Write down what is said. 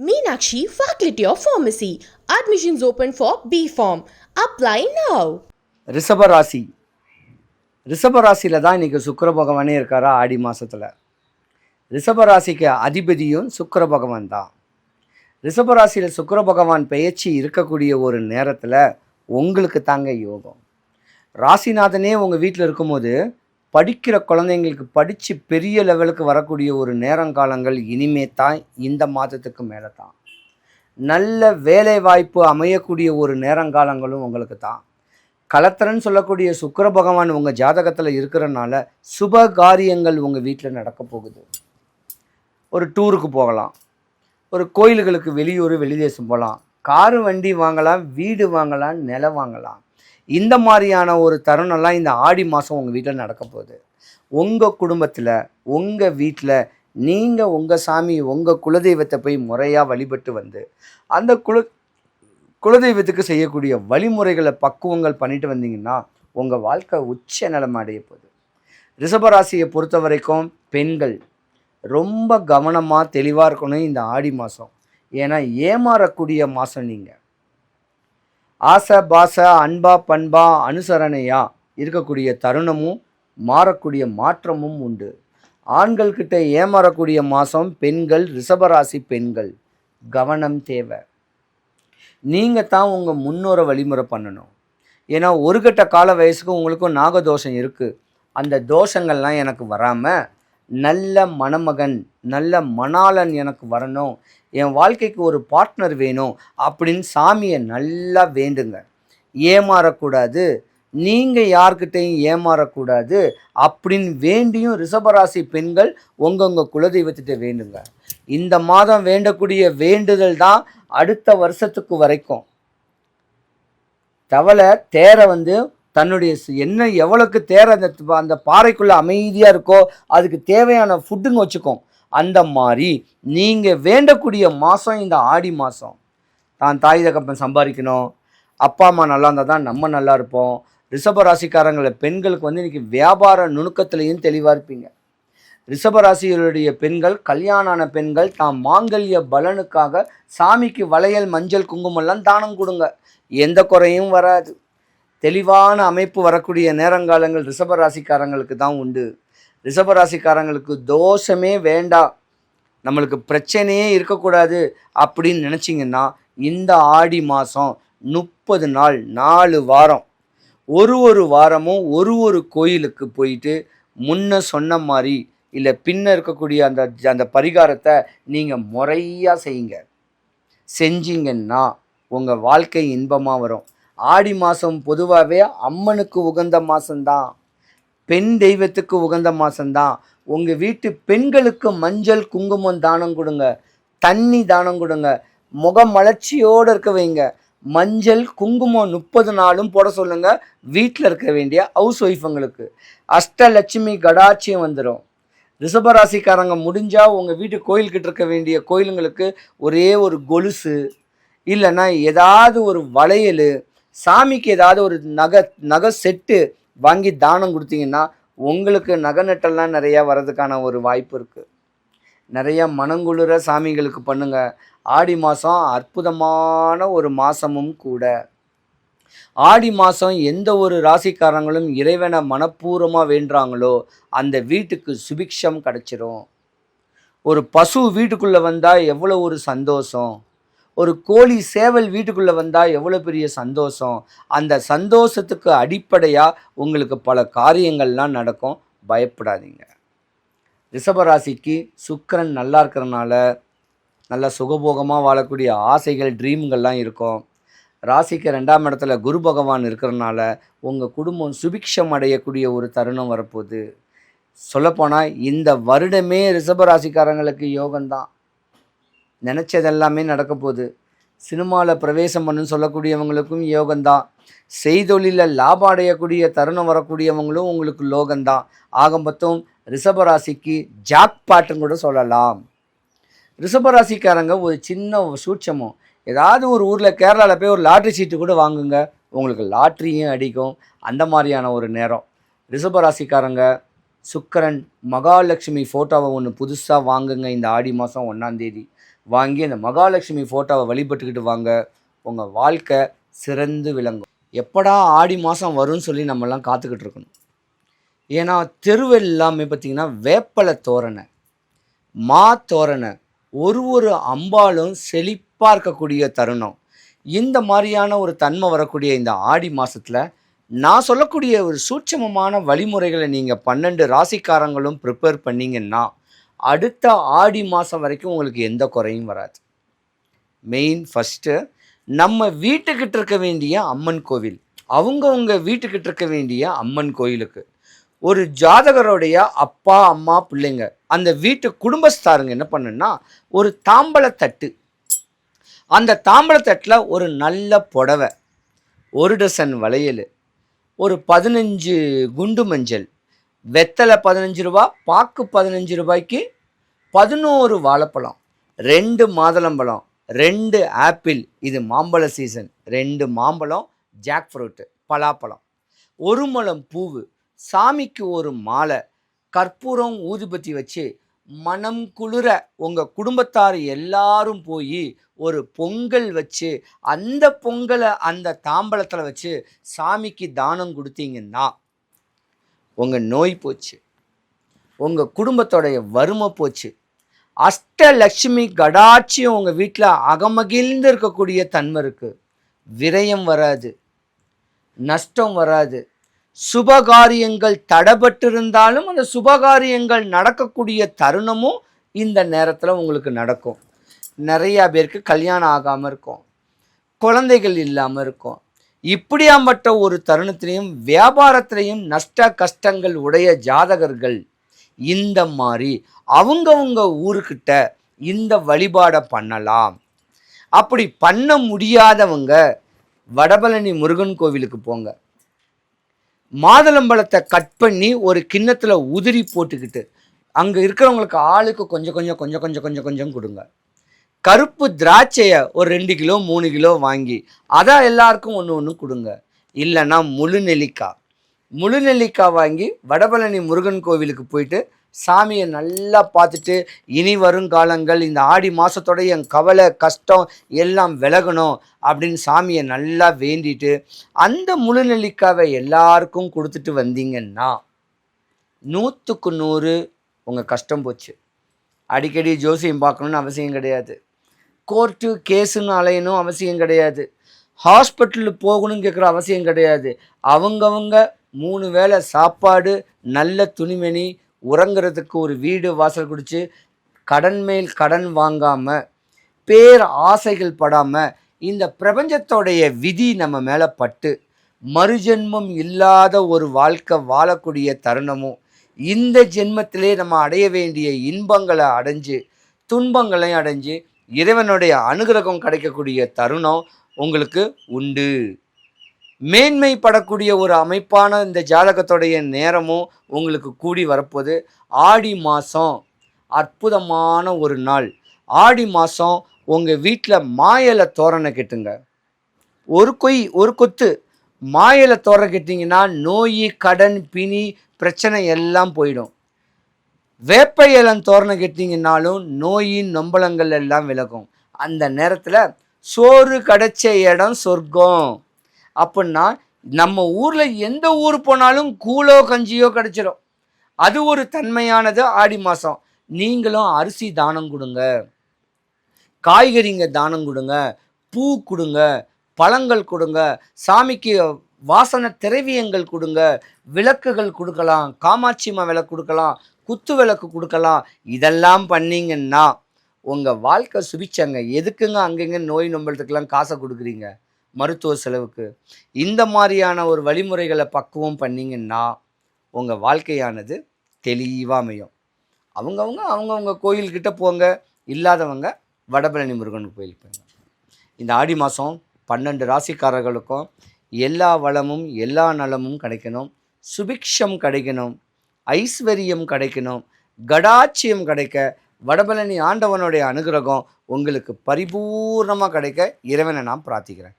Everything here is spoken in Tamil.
Meenakshi Faculty of Pharmacy. Admissions open for B.Pharm. Apply now. ரிஷபராசி. ரிஷபராசியில் தான் இன்றைக்கி சுக்கிர பகவானே இருக்காரா ஆடி மாதத்தில். ரிஷபராசிக்கு அதிபதியும் சுக்கிர பகவான் தான். ரிஷபராசியில் சுக்கிர பகவான் பெயர்ச்சி இருக்கக்கூடிய ஒரு நேரத்தில் உங்களுக்கு தாங்க யோகம். ராசிநாதனே உங்கள் வீட்டில் இருக்கும்போது படிக்கிற குழந்தைங்களுக்கு படித்து பெரிய லெவலுக்கு வரக்கூடிய ஒரு நேரங்காலங்கள் இனிமே தான் இந்த மாதத்துக்கு மேலே தான். நல்ல வேலை வாய்ப்பு அமையக்கூடிய ஒரு நேரங்காலங்களும் உங்களுக்கு தான். கலத்திரன்னு சொல்லக்கூடிய சுக்கிர பகவான் உங்கள் ஜாதகத்தில் இருக்கிறனால சுப காரியங்கள் உங்கள் வீட்டில் நடக்க போகுது. ஒரு டூருக்கு போகலாம், ஒரு கோயில்களுக்கு வெளியூர் வெளிதேசம் போகலாம், காரு வண்டி வாங்கலாம், வீடு வாங்கலாம், நிலம் வாங்கலாம். இந்த மாதிரியான ஒரு தருணம்லாம் இந்த ஆடி மாதம் உங்கள் வீட்டில் நடக்க போகுது. உங்கள் குடும்பத்தில் உங்கள் வீட்டில் நீங்கள் உங்கள் சாமி உங்கள் குலதெய்வத்தை போய் முறையாக வழிபட்டு வந்து அந்த குலதெய்வத்துக்கு செய்யக்கூடிய வழிமுறைகளை பக்குவங்கள் பண்ணிட்டு வந்தீங்கன்னா உங்கள் வாழ்க்கை உச்ச நிலைமை அடைய போகுது. ரிஷபராசியை பொறுத்த வரைக்கும் பெண்கள் ரொம்ப கவனமாக தெளிவாக இருக்கணும் இந்த ஆடி மாதம். ஏன்னா ஏமாறக்கூடிய மாதம். நீங்கள் ஆசை பாச அன்பா பண்பா அனுசரணையா இருக்கக்கூடிய தருணமும் மாறக்கூடிய மாற்றமும் உண்டு. ஆண்கள்கிட்ட ஏமாறக்கூடிய மாதம் பெண்கள். ரிஷபராசி பெண்கள் கவனம் தேவை. நீங்கள் தான் உங்கள் முன்னோரை வழிமுறை பண்ணணும். ஏன்னா ஒரு கட்ட கால வயசுக்கு உங்களுக்கும் நாகதோஷம் இருக்குது. அந்த தோஷங்கள்லாம் எனக்கு வராமல் நல்ல மணமகன் நல்ல மணாளன் எனக்கு வரணும், என் வாழ்க்கைக்கு ஒரு பார்ட்னர் வேணும் அப்படின்னு சாமியை நல்லா வேண்டுங்க. ஏமாறக்கூடாது, நீங்கள் யார்கிட்டையும் ஏமாறக்கூடாது அப்படின்னு வேண்டியும் ரிஷபராசி பெண்கள் உங்கள் குலதெய்வத்திட்ட வேண்டுங்க. இந்த மாதம் வேண்டக்கூடிய வேண்டுதல் தான் அடுத்த வருஷத்துக்கு வரைக்கும். தவளை தேரை தன்னுடைய என்ன எவ்வளோக்கு தேரை அந்த பாறைக்குள்ளே அமைதியாக இருக்கோ அதுக்கு தேவையான ஃபுட்டுங்க வச்சுக்கோம். அந்த மாதிரி நீங்கள் வேண்டக்கூடிய மாதம் இந்த ஆடி மாதம். தான் தாய் தகப்பன் சம்பாதிக்கணும், அப்பா அம்மா நல்லா இருந்தால் தான் நம்ம நல்லா இருப்போம். ரிஷபராசிக்காரங்களை பெண்களுக்கு இன்றைக்கி வியாபார நுணுக்கத்துலேயும் தெளிவாக இருப்பீங்க. ரிஷபராசிகளுடைய பெண்கள் கல்யாணான பெண்கள் தாம் மாங்கல்ய பலனுக்காக சாமிக்கு வளையல் மஞ்சள் குங்குமம்லாம் தானம் கொடுங்க, எந்த குறையும் வராது. தெளிவான அமைப்பு வரக்கூடிய நேரங்காலங்கள் ரிஷபராசிக்காரங்களுக்கு தான் உண்டு. ரிஷபராசிக்காரங்களுக்கு தோஷமே வேண்டாம், நம்மளுக்கு பிரச்சனையே இருக்கக்கூடாது அப்படின்னு நினச்சிங்கன்னா இந்த ஆடி மாதம் 30 நாள் 4 வாரம் ஒரு வாரமும் ஒரு கோயிலுக்கு போயிட்டு முன்ன சொன்ன மாதிரி இல்லை பின்ன இருக்கக்கூடிய அந்த பரிகாரத்தை நீங்கள் முறையாக செய்யுங்க. செஞ்சீங்கன்னா உங்கள் வாழ்க்கை இன்பமாக வரும். ஆடி மாதம் பொதுவாகவே அம்மனுக்கு உகந்த மாதம்தான், பெண் தெய்வத்துக்கு உகந்த மாதம்தான். உங்கள் வீட்டு பெண்களுக்கு மஞ்சள் குங்குமம் தானம் கொடுங்க, தண்ணி தானம் கொடுங்க, முகமலர்ச்சியோடு இருக்க வைங்க. மஞ்சள் குங்குமம் 30 நாளும் போட சொல்லுங்கள் வீட்டில் இருக்க வேண்டிய ஹவுஸ் ஒய்ஃபுங்களுக்கு. அஷ்டலட்சுமி கடாட்சியம் வந்துடும். ரிஷபராசிக்காரங்க முடிஞ்சால் உங்கள் வீட்டு கோயில்கிட்ட இருக்க வேண்டிய கோயிலுங்களுக்கு ஒரே ஒரு கொலுசு இல்லைன்னா ஏதாவது ஒரு வளையல், சாமிக்கு ஏதாவது ஒரு நகை செட்டு வாங்கி தானம் கொடுத்தீங்கன்னா உங்களுக்கு நகை நட்டெல்லாம் நிறையா வர்றதுக்கான ஒரு வாய்ப்பு இருக்குது. நிறையா மனங்குளிர சாமிகளுக்கு பண்ணுங்கள். ஆடி மாதம் அற்புதமான ஒரு மாதமும் கூட. ஆடி மாதம் எந்த ஒரு ராசிக்காரங்களும் இறைவனை மனப்பூர்வமாக வேண்டுறாங்களோ அந்த வீட்டுக்கு சுபிக்ஷம் கிடச்சிரும். ஒரு பசு வீட்டுக்குள்ளே வந்தால் எவ்வளோ ஒரு சந்தோஷம், ஒரு கோழி சேவல் வீட்டுக்குள்ளே வந்தால் எவ்வளோ பெரிய சந்தோஷம். அந்த சந்தோஷத்துக்கு அடிப்படையாக உங்களுக்கு பல காரியங்கள்லாம் நடக்கும், பயப்படாதீங்க. ரிஷபராசிக்கு சுக்கிரன் நல்லா இருக்கிறனால நல்லா சுகபோகமாக வாழக்கூடிய ஆசைகள் ட்ரீம்கள்லாம் இருக்கும். ராசிக்கு 2ஆம் இடத்துல குரு பகவான் இருக்கிறனால உங்கள் குடும்பம் சுபிக்ஷம் அடையக்கூடிய ஒரு தருணம் வரப்போகுது. சொல்லப்போனால் இந்த வருடமே ரிஷபராசிக்காரங்களுக்கு யோகம்தான். நினச்சதெல்லாமே நடக்க போகுது. சினிமாவில் பிரவேசம் பண்ணுன்னு சொல்லக்கூடியவங்களுக்கும் யோகம்தான். செய்தொழிலில் லாபம் அடையக்கூடிய தருணம் வரக்கூடியவங்களும் உங்களுக்கு லோகம்தான். ஆக மொத்தம் ரிஷபராசிக்கு ஜாக்பாட்டுன்னு கூட சொல்லலாம். ரிஷபராசிக்காரங்க ஒரு சின்ன சூட்சமம், ஏதாவது ஒரு ஊரில் கேரளாவில் போய் ஒரு லாட்ரி சீட்டு கூட வாங்குங்க, உங்களுக்கு லாட்ரியும் அடிக்கும். அந்த மாதிரியான ஒரு நேரம். ரிஷபராசிக்காரங்க சுக்கிரன் மகாலட்சுமி ஃபோட்டோவை ஒன்று புதுசாக வாங்குங்க இந்த ஆடி மாதம் 1ஆம் தேதி. வாங்கி அந்த மகாலட்சுமி ஃபோட்டோவை வழிபட்டுக்கிட்டு வாங்க. உங்கள் வாழ்க்கை சிறந்து விளங்கும். எப்படா ஆடி மாதம் வரும்னு சொல்லி நம்மலாம் காத்துக்கிட்டு இருக்கணும். ஏன்னா தெருவு எல்லாமே பார்த்திங்கன்னா வேப்பலை தோரணை, மா தோரணை, ஒரு அம்பாலும் செழிப்பாக இருக்கக்கூடிய தருணம். இந்த மாதிரியான ஒரு தன்மை வரக்கூடிய இந்த ஆடி மாதத்தில் நான் சொல்லக்கூடிய ஒரு சூட்சமமான வழிமுறைகளை நீங்கள் 12 ராசிக்காரங்களும் ப்ரிப்பேர் பண்ணிங்கன்னா அடுத்த ஆடி மாதம் வரைக்கும் உங்களுக்கு எந்த குறையும் வராது. மெயின் ஃபஸ்ட்டு நம்ம வீட்டுக்கிட்ட இருக்க வேண்டிய அம்மன் கோவில், அவங்கவுங்க வீட்டுக்கிட்ட இருக்க வேண்டிய அம்மன் கோயிலுக்கு ஒரு ஜாதகருடைய அப்பா அம்மா பிள்ளைங்க அந்த வீட்டு குடும்பஸ்தாருங்க என்ன பண்ணுன்னா ஒரு தாம்பழத்தட்டு, அந்த தாம்பழத்தட்டில் ஒரு நல்ல புடவை, 1 டசன் வளையல், ஒரு 15 குண்டு மஞ்சள், வெத்தலை 15 ரூபா, பாக்கு 15 ரூபாய்க்கு 11 வாழைப்பழம், 2 மாதுளம்பழம், 2 ஆப்பிள், இது மாம்பழ சீசன், 2 மாம்பழம், ஜாக் ஃப்ரூட்டு, பலாப்பழம், 1 முழம் பூவு, சாமிக்கு ஒரு மாலை, கற்பூரம் ஊதுபத்தி வச்சு மனம் குளிர உங்கள் குடும்பத்தார் எல்லாரும் போய் ஒரு பொங்கல் வச்சு அந்த பொங்கலை அந்த தாம்பழத்தில் வச்சு சாமிக்கு தானம் கொடுத்தீங்கன்னா உங்கள் நோய் போச்சு, உங்கள் குடும்பத்தோடைய வறுமை போச்சு, அஷ்டலட்சுமி கடாட்சியம் உங்கள் வீட்டில் அகமகிழ்ந்து இருக்கக்கூடிய தன்மை இருக்குது. விரயம் வராது, நஷ்டம் வராது. சுபகாரியங்கள் தடைபட்டிருந்தாலும் அந்த சுபகாரியங்கள் நடக்கக்கூடிய தருணமும் இந்த நேரத்தில் உங்களுக்கு நடக்கும். நிறையா பேருக்கு கல்யாணம் ஆகாமல் இருக்கும், குழந்தைகள் இல்லாமல் இருக்கும். இப்படியாம்பட்ட ஒரு தருணத்திலையும் வியாபாரத்திலையும் நஷ்ட கஷ்டங்கள் உடைய ஜாதகர்கள் இந்த மாதிரி அவங்கவுங்க ஊருக்கிட்ட இந்த வழிபாடை பண்ணலாம். அப்படி பண்ண முடியாதவங்க வடபழனி முருகன் கோவிலுக்கு போங்க. மாதுளம்பழத்தை கட் பண்ணி ஒரு கிண்ணத்தில் உதிரி போட்டுக்கிட்டு அங்கே இருக்கிறவங்களுக்கு ஆளுக்கு கொஞ்சம் கொஞ்சம் கொஞ்சம் கொஞ்சம் கொஞ்சம் கொஞ்சம் கொடுங்க. கருப்பு திராட்சையை ஒரு 2 கிலோ 3 கிலோ வாங்கி அதை எல்லாருக்கும் ஒன்று ஒன்று கொடுங்க. இல்லைன்னா முழு நெல்லிக்காய் வாங்கி வடபழனி முருகன் கோவிலுக்கு போயிட்டு சாமியை நல்லா பார்த்துட்டு இனி வருங்காலங்கள் இந்த ஆடி மாதத்தோட என் கவலை கஷ்டம் எல்லாம் விலகணும் அப்படின்னு சாமியை நல்லா வேண்டிட்டு அந்த முழு நெல்லிக்காவை எல்லாருக்கும் கொடுத்துட்டு வந்தீங்கன்னா 100க்கு 100 உங்கள் கஷ்டம் போச்சு. அடிக்கடி ஜோசியம் பார்க்கணுன்னு அவசியம் கிடையாது, கோர்ட்டு கேஸுன்னு அலையணும் அவசியம் கிடையாது, ஹாஸ்பிட்டலுக்கு போகணும்னு கேட்குற அவசியம் கிடையாது. அவங்கவங்க 3 வேளை சாப்பாடு, நல்ல துணிமணி, உறங்கிறதுக்கு ஒரு வீடு வாசல் குடிச்சு கடன் மேல் கடன் வாங்காமல் பேர் ஆசைகள் படாமல் இந்த பிரபஞ்சத்தோடைய விதி நம்ம மேலே பட்டு மறுஜென்மம் இல்லாத ஒரு வாழ்க்கை வாழக்கூடிய தருணமும் இந்த ஜென்மத்திலே நம்ம அடைய வேண்டிய இன்பங்களை அடைஞ்சு துன்பங்களையும் அடைஞ்சு இறைவனுடைய அனுகிரகம் கிடைக்கக்கூடிய தருணம் உங்களுக்கு உண்டு. மேன்மைப்படக்கூடிய ஒரு அமைப்பான இந்த ஜாதகத்தோடைய நேரமும் உங்களுக்கு கூடி வரப்போகுது. ஆடி மாதம் அற்புதமான ஒரு நாள். ஆடி மாதம் உங்கள் வீட்டில் மாயிலை தோரணை கட்டுங்க. ஒரு கொத்து மாயிலை தோரணை கட்டிங்கன்னா நோய் கடன் பிணி பிரச்சனை எல்லாம் போயிடும். வேப்ப இலம் தோரணை கட்டிங்கன்னாலும் நோயின் நொம்பலங்கள் எல்லாம் விலகும். அந்த நேரத்தில் சோறு கிடைச்ச இடம் சொர்க்கம். அப்படின்னா நம்ம ஊரில் எந்த ஊர் போனாலும் கூழோ கஞ்சியோ கிடைச்சிடும். அது ஒரு தன்மையானது ஆடி மாதம். நீங்களும் அரிசி தானம் கொடுங்க, காய்கறிங்க தானம் கொடுங்க, பூ கொடுங்க, பழங்கள் கொடுங்க, சாமிக்கு வாசனை திரவியங்கள் கொடுங்க, விளக்குகள் கொடுக்கலாம், காமாட்சி அம்மா விளக்கு கொடுக்கலாம், குத்து விளக்கு கொடுக்கலாம். இதெல்லாம் பண்ணிங்கன்னா உங்கள் வாழ்க்கை சுபிச்சங்க. எதுக்குங்க அங்கங்க நோய் நொம்பலத்துக்கெல்லாம் காசை கொடுக்குறீங்க மருத்துவ செலவுக்கு? இந்த மாதிரியான ஒரு வழிமுறைகளை பக்குவம் பண்ணிங்கன்னா உங்கள் வாழ்க்கையானது தெளிவாக அமையும். அவங்கவுங்க கோயில்கிட்ட போங்க, இல்லாதவங்க வடபழனி முருகன் கோயிலுக்கு போங்க. இந்த ஆடி மாதம் 12 ராசிக்காரர்களுக்கும் எல்லா வளமும் எல்லா நலமும் கிடைக்கணும், சுபிக்ஷம் கிடைக்கணும், ஐஸ்வர்யம் கிடைக்கணும், கடாட்சியம் கிடைக்க வடபழனி ஆண்டவனுடைய அனுகிரகம் உங்களுக்கு பரிபூர்ணமாக கிடைக்க இறைவனை நான் பிரார்த்திக்கிறேன்.